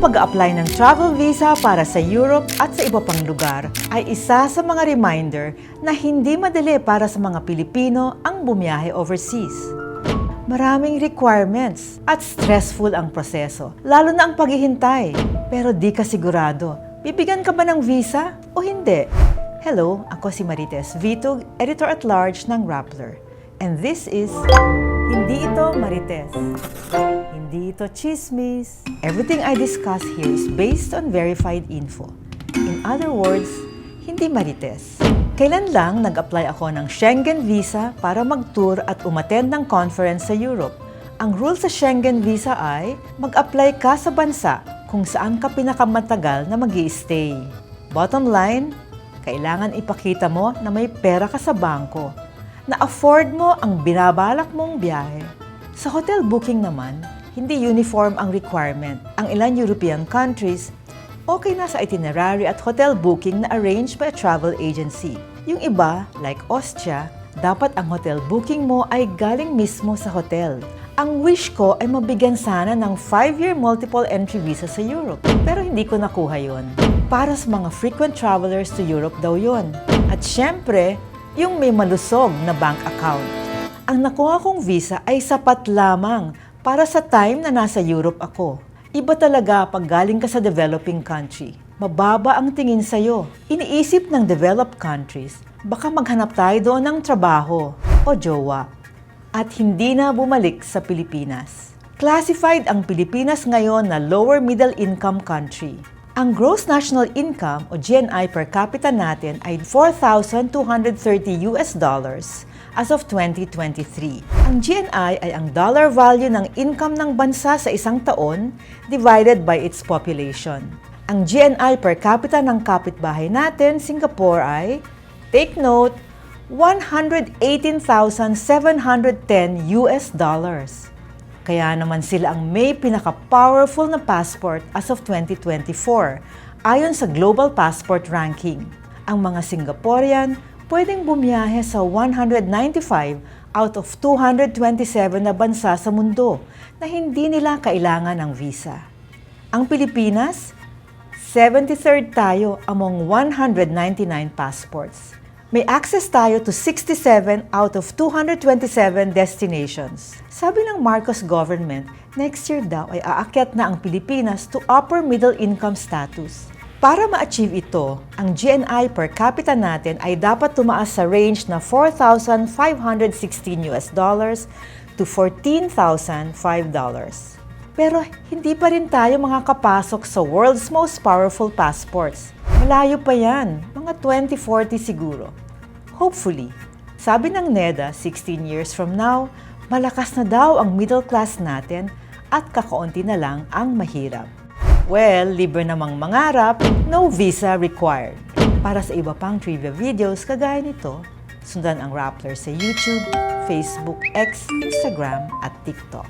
pag-a-apply ng travel visa para sa Europe at sa iba pang lugar ay isa sa mga reminder na hindi madali para sa mga Pilipino ang bumiyahe overseas. Maraming requirements at stressful ang proseso, lalo na ang paghihintay. Pero di ka sigurado, bibigyan ka ba ng visa o hindi? Hello, ako si Marites Vitug, Editor-at-Large ng Rappler. And this is Hindi Ito Marites. Hindi ito chismis. Everything I discuss here is based on verified info. In other words, hindi marites. Kailan lang nag-apply ako ng Schengen visa para mag-tour at umattend ng conference sa Europe. Ang rule sa Schengen visa ay mag-apply ka sa bansa kung saan ka pinakamatagal na mag-i-stay. Bottom line, kailangan ipakita mo na may pera ka sa bangko, na afford mo ang binabalak mong biyahe. Sa hotel booking naman, hindi uniform ang requirement. Ang ilang European countries, okay na sa itinerary at hotel booking na arranged by a travel agency. Yung iba, like Austria, dapat ang hotel booking mo ay galing mismo sa hotel. Ang wish ko ay mabigyan sana ng 5-year multiple entry visa sa Europe. Pero hindi ko nakuha yon. Para sa mga frequent travelers to Europe daw yon. At syempre, yung may malusog na bank account. Ang nakuha kong visa ay sapat lamang para sa time na nasa Europe ako. Iba talaga pag galing ka sa developing country. Mababa ang tingin sa'yo. Iniisip ng developed countries, baka maghanap tayo doon ng trabaho o jowa. At hindi na bumalik sa Pilipinas. Classified ang Pilipinas ngayon na lower middle income country. Ang gross national income o GNI per capita natin ay $4,230 as of 2023. Ang GNI ay ang dollar value ng income ng bansa sa isang taon divided by its population. Ang GNI per capita ng kapitbahay natin, Singapore ay, take note, $118,710. Kaya naman sila ang may pinaka-powerful na passport as of 2024 ayon sa Global Passport Ranking. Ang mga Singaporean pwedeng bumiyahe sa 195 out of 227 na bansa sa mundo na hindi nila kailangan ng visa. Ang Pilipinas, 73rd tayo among 199 passports. May access tayo to 67 out of 227 destinations. Sabi ng Marcos government, next year daw ay aakyat na ang Pilipinas to upper middle income status. Para ma-achieve ito, ang GNI per capita natin ay dapat tumaas sa range na $4,516 to $14,005. Pero hindi pa rin tayo makakapasok sa world's most powerful passports. Malayo pa yan, mga 2040 siguro. Hopefully. Sabi ng NEDA, 16 years from now, malakas na daw ang middle class natin at kakaunti na lang ang mahirap. Well, libre namang mangarap, no visa required. Para sa iba pang trivia videos kagaya nito, sundan ang Rappler sa YouTube, Facebook, X, Instagram at TikTok.